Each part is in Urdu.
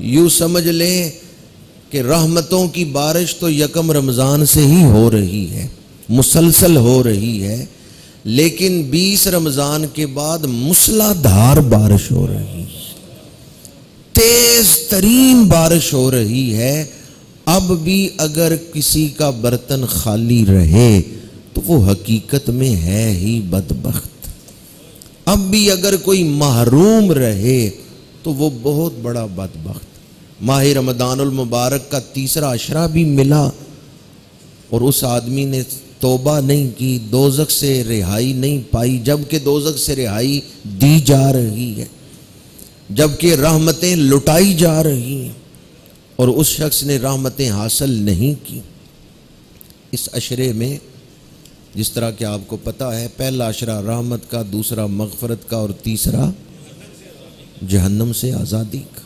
یوں سمجھ لیں کہ رحمتوں کی بارش تو یکم رمضان سے ہی ہو رہی ہے، مسلسل ہو رہی ہے، لیکن 20 رمضان کے بعد موسلا دھار بارش ہو رہی ہے، تیز ترین بارش ہو رہی ہے۔ اب بھی اگر کسی کا برتن خالی رہے تو وہ حقیقت میں ہے ہی بدبخت، اب بھی اگر کوئی محروم رہے تو وہ بہت بڑا بدبخت۔ ماہ رمضان المبارک کا تیسرا عشرہ بھی ملا اور اس آدمی نے توبہ نہیں کی، دوزخ سے رہائی نہیں پائی، جبکہ دوزخ سے رہائی دی جا رہی ہے، جبکہ رحمتیں لٹائی جا رہی ہیں، اور اس شخص نے رحمتیں حاصل نہیں کی۔ اس عشرے میں جس طرح کہ آپ کو پتہ ہے، پہلا عشرہ رحمت کا، دوسرا مغفرت کا، اور تیسرا جہنم سے آزادی کا۔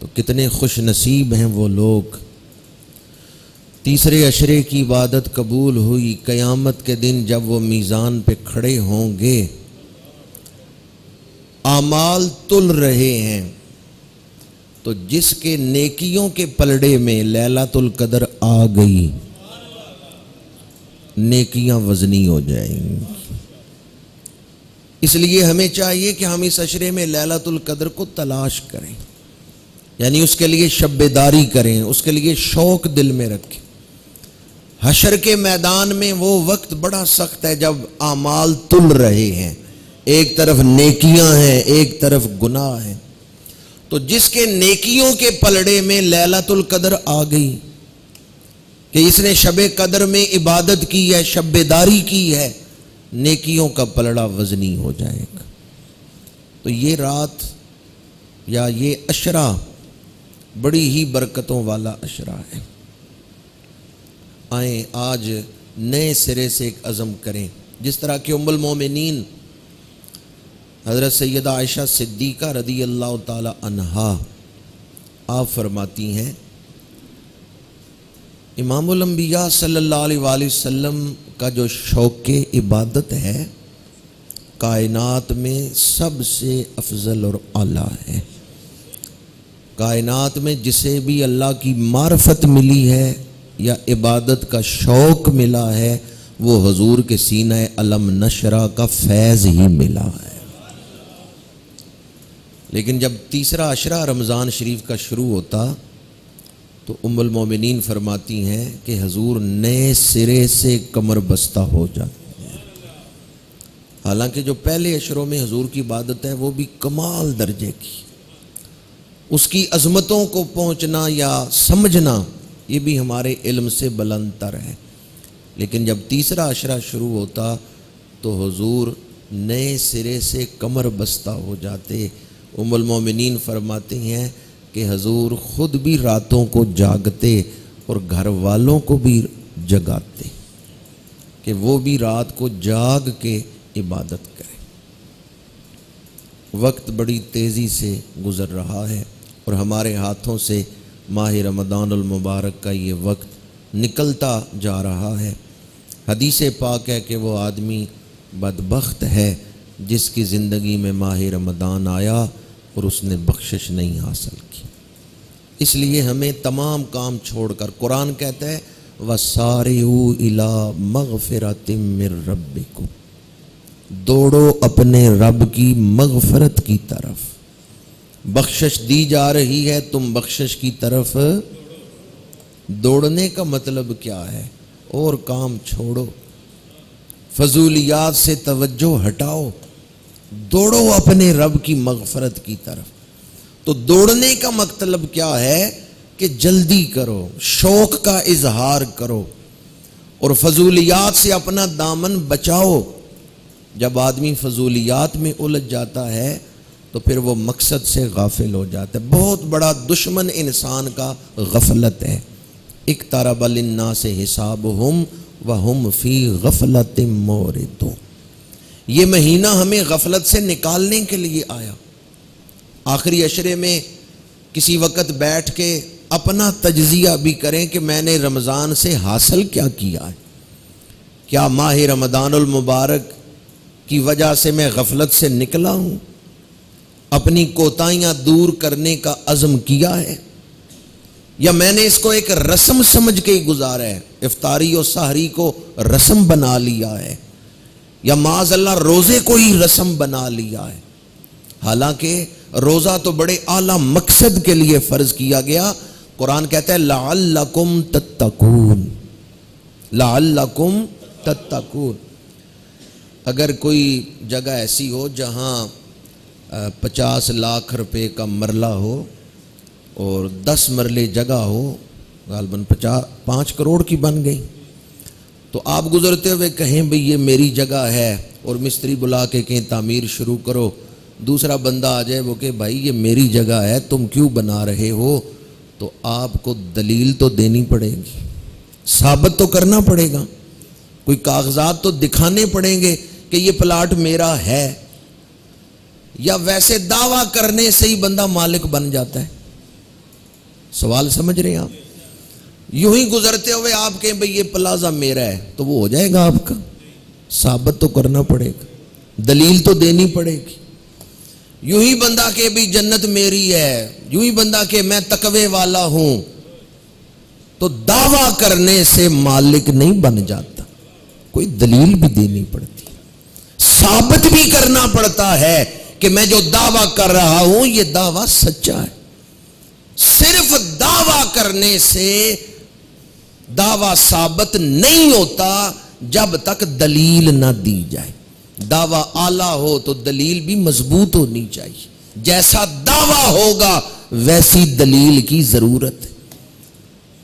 تو کتنے خوش نصیب ہیں وہ لوگ۔ تیسرے عشرے کی عبادت قبول ہوئی، قیامت کے دن جب وہ میزان پہ کھڑے ہوں گے، اعمال تل رہے ہیں، تو جس کے نیکیوں کے پلڑے میں لیلۃ القدر آ گئی، نیکیاں وزنی ہو جائیں گی۔ اس لیے ہمیں چاہیے کہ ہم اس عشرے میں لیلۃ القدر کو تلاش کریں، یعنی اس کے لیے شب داری کریں، اس کے لیے شوق دل میں رکھیں۔ حشر کے میدان میں وہ وقت بڑا سخت ہے جب اعمال تل رہے ہیں، ایک طرف نیکیاں ہیں، ایک طرف گناہ ہیں۔ تو جس کے نیکیوں کے پلڑے میں لیلۃ القدر آ گئی کہ اس نے شب قدر میں عبادت کی ہے، شب داری کی ہے، نیکیوں کا پلڑا وزنی ہو جائے گا۔ تو یہ رات یا یہ عشرہ بڑی ہی برکتوں والا عشرہ ہے۔ آئیں آج نئے سرے سے ایک عزم کریں، جس طرح کہ ام المومنین حضرت سیدہ عائشہ صدیقہ رضی اللہ تعالی عنہا آپ فرماتی ہیں، امام الانبیاء صلی اللہ علیہ وآلہ وسلم کا جو شوق عبادت ہے، کائنات میں سب سے افضل اور اعلیٰ ہے۔ کائنات میں جسے بھی اللہ کی معرفت ملی ہے یا عبادت کا شوق ملا ہے، وہ حضور کے سینہ علم نشرہ کا فیض ہی ملا ہے۔ لیکن جب تیسرا عشرہ رمضان شریف کا شروع ہوتا تو ام المومنین فرماتی ہیں کہ حضور نئے سرے سے کمر بستہ ہو جاتے ہیں۔ حالانکہ جو پہلے عشروں میں حضور کی عبادت ہے وہ بھی کمال درجے کی، اس کی عظمتوں کو پہنچنا یا سمجھنا یہ بھی ہمارے علم سے بلند تر ہے، لیکن جب تیسرا عشرہ شروع ہوتا تو حضور نئے سرے سے کمر بستہ ہو جاتے۔ ام المومنین فرماتے ہیں کہ حضور خود بھی راتوں کو جاگتے اور گھر والوں کو بھی جگاتے کہ وہ بھی رات کو جاگ کے عبادت کریں۔ وقت بڑی تیزی سے گزر رہا ہے اور ہمارے ہاتھوں سے ماہ رمضان المبارک کا یہ وقت نکلتا جا رہا ہے۔ حدیث پاک ہے کہ وہ آدمی بدبخت ہے جس کی زندگی میں ماہ رمضان آیا اور اس نے بخشش نہیں حاصل کی۔ اس لیے ہمیں تمام کام چھوڑ کر، قرآن کہتا ہے وَسَارِعُوا إِلَىٰ مَغْفِرَةٍ مِّن رَبِّكُمْ، دوڑو اپنے رب کی مغفرت کی طرف۔ بخشش دی جا رہی ہے، تم بخشش کی طرف دوڑنے کا مطلب کیا ہے؟ اور کام چھوڑو، فضولیات سے توجہ ہٹاؤ، دوڑو اپنے رب کی مغفرت کی طرف۔ تو دوڑنے کا مطلب کیا ہے کہ جلدی کرو، شوق کا اظہار کرو اور فضولیات سے اپنا دامن بچاؤ۔ جب آدمی فضولیات میں الجھ جاتا ہے تو پھر وہ مقصد سے غافل ہو جاتا ہے۔ بہت بڑا دشمن انسان کا غفلت ہے۔ اقترب للناس حسابهم وهم فی غفلۃ معرضون۔ یہ مہینہ ہمیں غفلت سے نکالنے کے لیے آیا۔ آخری عشرے میں کسی وقت بیٹھ کے اپنا تجزیہ بھی کریں کہ میں نے رمضان سے حاصل کیا کیا ہے۔ کیا ماہ رمضان المبارک کی وجہ سے میں غفلت سے نکلا ہوں؟ اپنی کوتاہیاں دور کرنے کا عزم کیا ہے، یا میں نے اس کو ایک رسم سمجھ کے ہی گزارا ہے، افطاری اور سحری کو رسم بنا لیا ہے، یا معاذ اللہ روزے کو ہی رسم بنا لیا ہے۔ حالانکہ روزہ تو بڑے اعلیٰ مقصد کے لیے فرض کیا گیا۔ قرآن کہتا ہے لعلکم تتقون، لعلکم تتقون۔ اگر کوئی جگہ ایسی ہو جہاں 50 لاکھ روپے کا مرلہ ہو اور 10 مرلے جگہ ہو، غالباً 5 کروڑ کی بن گئی، تو آپ گزرتے ہوئے کہیں بھئی یہ میری جگہ ہے، اور مستری بلا کے کہیں تعمیر شروع کرو، دوسرا بندہ آ جائے وہ کہ بھائی یہ میری جگہ ہے تم کیوں بنا رہے ہو، تو آپ کو دلیل تو دینی پڑے گی، ثابت تو کرنا پڑے گا، کوئی کاغذات تو دکھانے پڑیں گے کہ یہ پلاٹ میرا ہے، یا ویسے دعویٰ کرنے سے ہی بندہ مالک بن جاتا ہے؟ سوال سمجھ رہے ہیں آپ؟ یوں ہی گزرتے ہوئے آپ کہیں بھئی یہ پلازا میرا ہے تو وہ ہو جائے گا آپ کا؟ ثابت تو کرنا پڑے گا، دلیل تو دینی پڑے گی۔ یوں ہی بندہ کہ بھی جنت میری ہے، یوں ہی بندہ کہ میں تقوی والا ہوں، تو دعویٰ کرنے سے مالک نہیں بن جاتا، کوئی دلیل بھی دینی پڑتی، ثابت بھی کرنا پڑتا ہے کہ میں جو دعویٰ کر رہا ہوں یہ دعویٰ سچا ہے۔ صرف دعویٰ کرنے سے دعویٰ ثابت نہیں ہوتا جب تک دلیل نہ دی جائے۔ دعویٰ اعلیٰ ہو تو دلیل بھی مضبوط ہونی چاہیے، جیسا دعویٰ ہوگا ویسی دلیل کی ضرورت ہے۔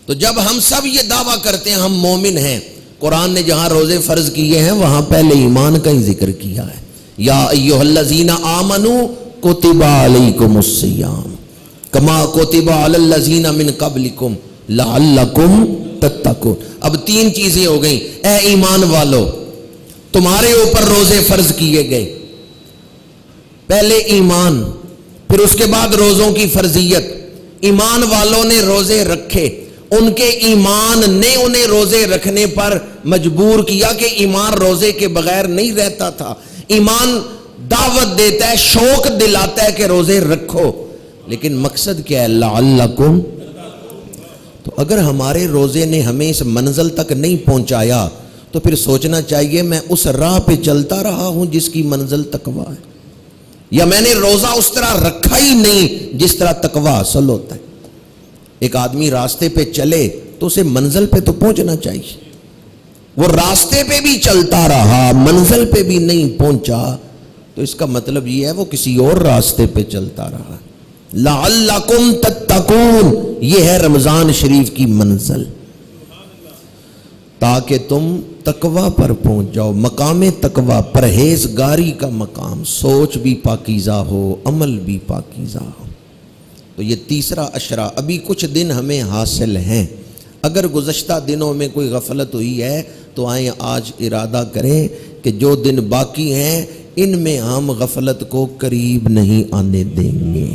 تو جب ہم سب یہ دعویٰ کرتے ہیں ہم مومن ہیں، قرآن نے جہاں روزے فرض کیے ہیں وہاں پہلے ایمان کا ہی ذکر کیا ہے۔ یا ایھا الذین آمنوا کتب علیکم الصیام کما کتب علی الذین من قبلکم لعلکم تتقون۔ اب 3 چیزیں ہو گئیں، اے ایمان والو تمہارے اوپر روزے فرض کیے گئے، پہلے ایمان، پھر اس کے بعد روزوں کی فرضیت۔ ایمان والوں نے روزے رکھے، ان کے ایمان نے انہیں روزے رکھنے پر مجبور کیا کہ ایمان روزے کے بغیر نہیں رہتا تھا۔ ایمان دعوت دیتا ہے، شوق دلاتا ہے کہ روزے رکھو، لیکن مقصد کیا ہے؟ لعلکم۔ تو اگر ہمارے روزے نے ہمیں اس منزل تک نہیں پہنچایا تو پھر سوچنا چاہیے میں اس راہ پہ چلتا رہا ہوں جس کی منزل تقویٰ ہے، یا میں نے روزہ اس طرح رکھا ہی نہیں جس طرح تقویٰ حاصل ہوتا ہے۔ ایک آدمی راستے پہ چلے تو اسے منزل پہ تو پہنچنا چاہیے، وہ راستے پہ بھی چلتا رہا منزل پہ بھی نہیں پہنچا تو اس کا مطلب یہ ہے وہ کسی اور راستے پہ چلتا رہا۔ لعلکم تتقون، یہ ہے رمضان شریف کی منزل، تاکہ تم تقویٰ پر پہنچ جاؤ، مقام تقویٰ، پرہیزگاری کا مقام، سوچ بھی پاکیزہ ہو، عمل بھی پاکیزہ ہو۔ تو یہ تیسرا عشرہ ابھی کچھ دن ہمیں حاصل ہیں، اگر گزشتہ دنوں میں کوئی غفلت ہوئی ہے تو آئیں آج ارادہ کریں کہ جو دن باقی ہیں ان میں ہم غفلت کو قریب نہیں آنے دیں گے۔